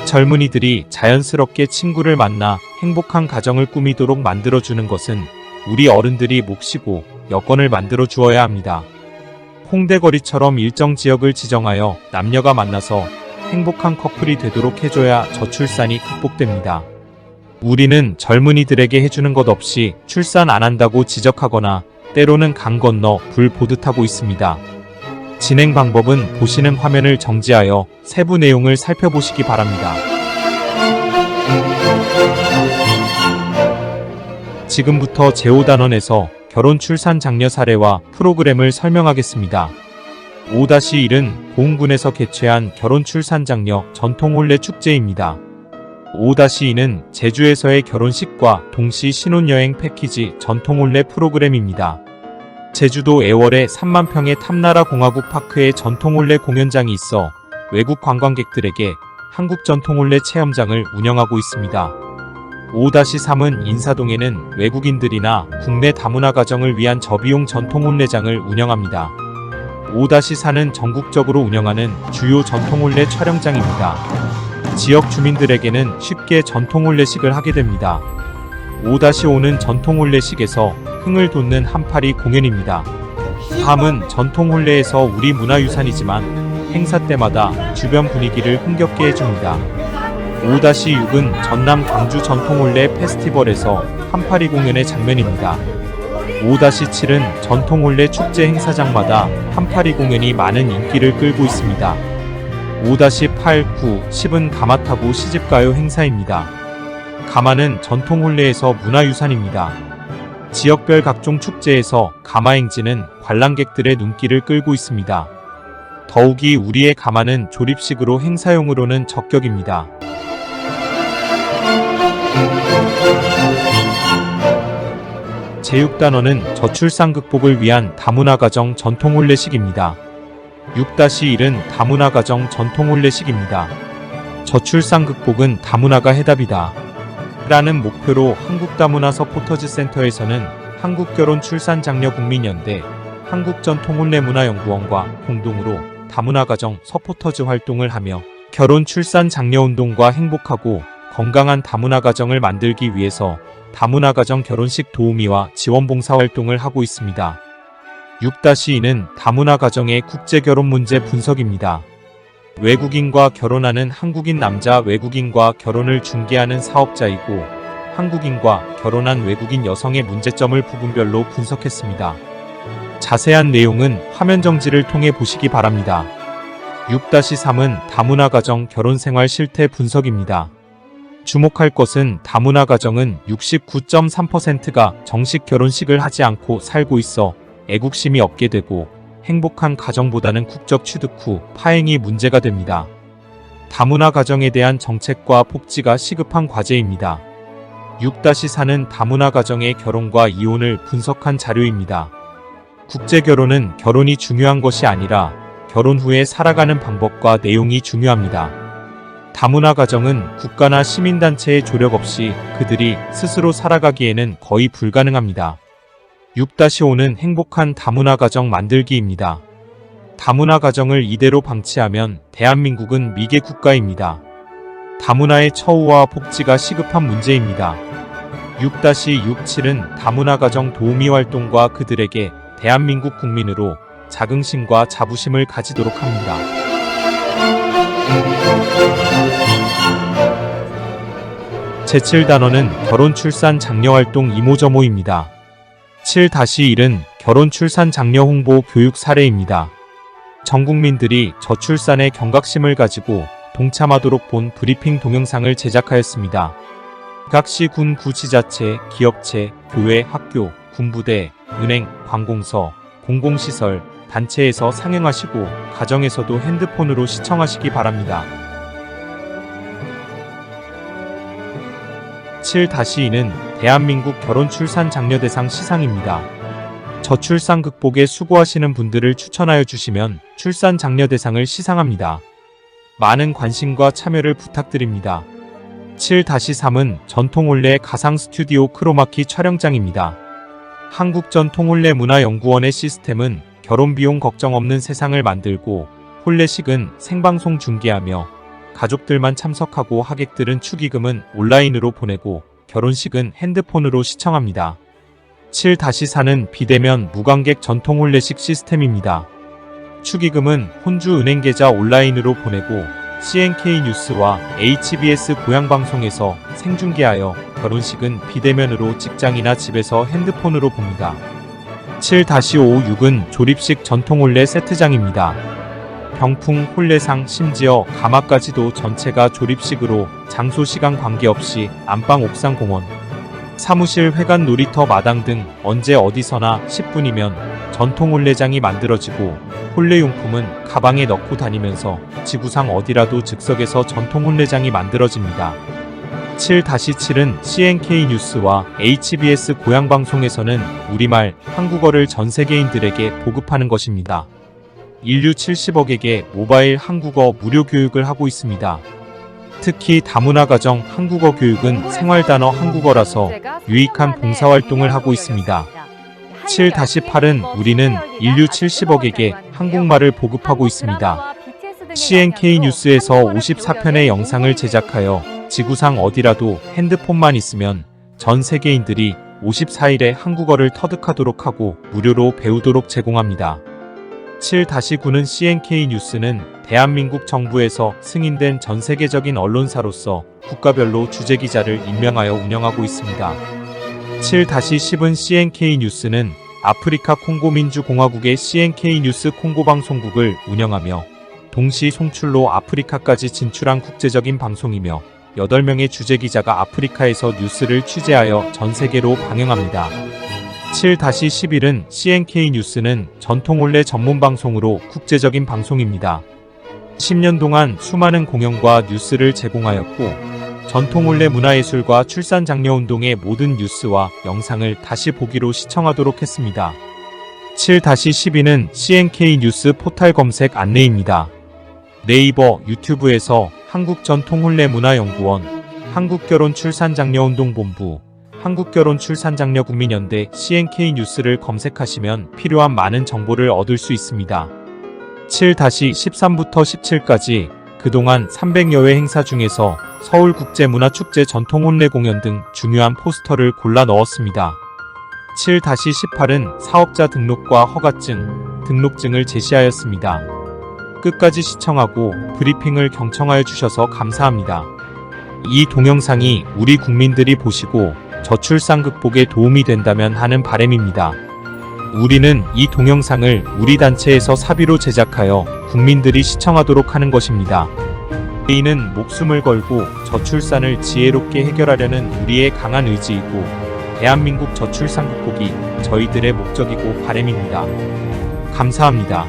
Speaker 1: 젊은이들이 자연스럽게 친구를 만나 행복한 가정을 꾸미도록 만들어주는 것은 우리 어른들이 몫이고 여건을 만들어 주어야 합니다. 홍대거리처럼 일정 지역을 지정하여 남녀가 만나서 행복한 커플이 되도록 해줘야 저출산이 극복됩니다. 우리는 젊은이들에게 해주는 것 없이 출산 안 한다고 지적하거나 때로는 강 건너 불 보듯 하고 있습니다. 진행 방법은 보시는 화면을 정지하여 세부 내용을 살펴보시기 바랍니다. 지금부터 제5단원에서 결혼 출산 장려 사례와 프로그램을 설명하겠습니다. 5-1은 고흥군에서 개최한 결혼 출산 장려 전통 혼례 축제입니다. 5-2는 제주에서의 결혼식과 동시 신혼여행 패키지 전통 혼례 프로그램입니다. 제주도 애월에 3만 평의 탐나라 공화국 파크에 전통 혼례 공연장이 있어 외국 관광객들에게 한국 전통 혼례 체험장을 운영하고 있습니다. 5-3은 인사동에는 외국인들이나 국내 다문화 가정을 위한 저비용 전통 혼례장을 운영합니다. 5-4는 전국적으로 운영하는 주요 전통 혼례 촬영장입니다. 지역 주민들에게는 쉽게 전통 혼례식을 하게 됩니다. 5-5는 전통 혼례식에서 흥을 돋는 한파리 공연입니다. 다음은 전통 혼례에서 우리 문화유산이지만 행사 때마다 주변 분위기를 흥겹게 해줍니다. 5-6은 전남 광주 전통 혼례 페스티벌에서 한파리 공연의 장면입니다. 5-7은 전통 혼례 축제 행사장마다 한파리 공연이 많은 인기를 끌고 있습니다. 5-8, 9, 10은 가마 타고 시집가요 행사입니다. 가마는 전통 혼례에서 문화유산입니다. 지역별 각종 축제에서 가마행진은 관람객들의 눈길을 끌고 있습니다. 더욱이 우리의 가마는 조립식으로 행사용으로는 적격입니다. 제6단원은 저출산 극복을 위한 다문화 가정 전통 혼례식입니다. 6-1은 다문화 가정 전통 혼례식입니다. 저출산 극복은 다문화가 해답이다. 라는 목표로 한국다문화 서포터즈 센터에서는 한국결혼출산장려국민연대, 한국전통혼례문화연구원과 공동으로 다문화 가정 서포터즈 활동을 하며 결혼 출산 장려 운동과 행복하고 건강한 다문화 가정을 만들기 위해서 다문화 가정 결혼식 도우미와 지원 봉사 활동을 하고 있습니다. 6-2는 다문화 가정의 국제 결혼 문제 분석입니다. 외국인과 결혼하는 한국인 남자 외국인과 결혼을 중개하는 사업자이고 한국인과 결혼한 외국인 여성의 문제점을 부분별로 분석했습니다. 자세한 내용은 화면 정지를 통해 보시기 바랍니다. 6-3은 다문화 가정 결혼 생활 실태 분석입니다. 주목할 것은 다문화 가정은 69.3%가 정식 결혼식을 하지 않고 살고 있어 애국심이 없게 되고 행복한 가정보다는 국적 취득 후 파행이 문제가 됩니다. 다문화 가정에 대한 정책과 복지가 시급한 과제입니다. 6-4는 다문화 가정의 결혼과 이혼을 분석한 자료입니다. 국제결혼은 결혼이 중요한 것이 아니라 결혼 후에 살아가는 방법과 내용이 중요합니다. 다문화 가정은 국가나 시민단체의 조력 없이 그들이 스스로 살아가기에는 거의 불가능합니다. 6-5는 행복한 다문화 가정 만들기입니다. 다문화 가정을 이대로 방치하면 대한민국은 미개 국가입니다. 다문화의 처우와 복지가 시급한 문제입니다. 6-67은 다문화 가정 도우미 활동과 그들에게 대한민국 국민으로 자긍심과 자부심을 가지도록 합니다. 제7단원은 결혼 출산 장려 활동 이모저모입니다. 7-1은 결혼 출산 장려 홍보 교육 사례입니다. 전 국민들이 저출산의 경각심을 가지고 동참하도록 본 브리핑 동영상을 제작하였습니다. 각 시, 군, 구지자체, 기업체, 교회, 학교, 군부대, 은행, 관공서, 공공시설, 단체에서 상영하시고 가정에서도 핸드폰으로 시청하시기 바랍니다. 7-2는 대한민국 결혼 출산 장려 대상 시상입니다. 저출산 극복에 수고하시는 분들을 추천하여 주시면 출산 장려 대상을 시상합니다. 많은 관심과 참여를 부탁드립니다. 7-3은 전통혼례 가상 스튜디오 크로마키 촬영장입니다. 한국전통혼례문화연구원의 시스템은 결혼 비용 걱정 없는 세상을 만들고, 혼례식은 생방송 중계하며 가족들만 참석하고 하객들은 축의금은 온라인으로 보내고 결혼식은 핸드폰으로 시청합니다. 7-4는 비대면 무관객 전통혼례식 시스템입니다. 축의금은 혼주 은행계좌 온라인으로 보내고 CNK 뉴스와 HBS 고향방송에서 생중계하여 결혼식은 비대면으로 직장이나 집에서 핸드폰으로 봅니다. 7-5-6은 조립식 전통혼례 세트장입니다. 병풍, 혼례상, 심지어 가마까지도 전체가 조립식으로 장소 시간 관계없이 안방, 옥상, 공원, 사무실, 회관, 놀이터, 마당 등 언제 어디서나 10분이면 전통혼례장이 만들어지고, 혼례용품은 가방에 넣고 다니면서 지구상 어디라도 즉석에서 전통혼례장이 만들어집니다. 7-7은 CNK 뉴스와 HBS 고향방송에서는 우리말, 한국어를 전 세계인들에게 보급하는 것입니다. 인류 70억에게 모바일 한국어 무료 교육을 하고 있습니다. 특히 다문화가정 한국어 교육은 생활단어 한국어라서 유익한 봉사활동을 하고 있습니다. 7-8은 우리는 인류 70억에게 한국말을 보급하고 있습니다. CNK 뉴스에서 54편의 영상을 제작하여 지구상 어디라도 핸드폰만 있으면 전 세계인들이 54일에 한국어를 터득하도록 하고 무료로 배우도록 제공합니다. 7-9는 CNK 뉴스는 대한민국 정부에서 승인된 전 세계적인 언론사로서 국가별로 주재기자를 임명하여 운영하고 있습니다. 7-10은 CNK 뉴스는 아프리카 콩고 민주공화국의 CNK 뉴스 콩고 방송국을 운영하며 동시 송출로 아프리카까지 진출한 국제적인 방송이며 8명의 주재기자가 아프리카에서 뉴스를 취재하여 전 세계로 방영합니다. 7-11은 CNK 뉴스는 전통혼례 전문 방송으로 국제적인 방송입니다. 10년 동안 수많은 공연과 뉴스를 제공하였고, 전통혼례 문화예술과 출산장려운동의 모든 뉴스와 영상을 다시 보기로 시청하도록 했습니다. 7-12는 CNK 뉴스 포탈 검색 안내입니다. 네이버, 유튜브에서 한국전통혼례문화연구원, 한국결혼출산장려운동본부, 한국결혼출산장려국민연대 CNK 뉴스를 검색하시면 필요한 많은 정보를 얻을 수 있습니다. 7-13부터 17까지 그동안 300여 회 행사 중에서 서울국제문화축제 전통혼례 공연 등 중요한 포스터를 골라 넣었습니다. 7-18은 사업자 등록과 허가증, 등록증을 제시하였습니다. 끝까지 시청하고 브리핑을 경청하여 주셔서 감사합니다. 이 동영상이 우리 국민들이 보시고 저출산 극복에 도움이 된다면 하는 바람입니다. 우리는 이 동영상을 우리 단체에서 사비로 제작하여 국민들이 시청하도록 하는 것입니다. 이는 목숨을 걸고 저출산을 지혜롭게 해결하려는 우리의 강한 의지이고, 대한민국 저출산 극복이 저희들의 목적이고 바람입니다. 감사합니다.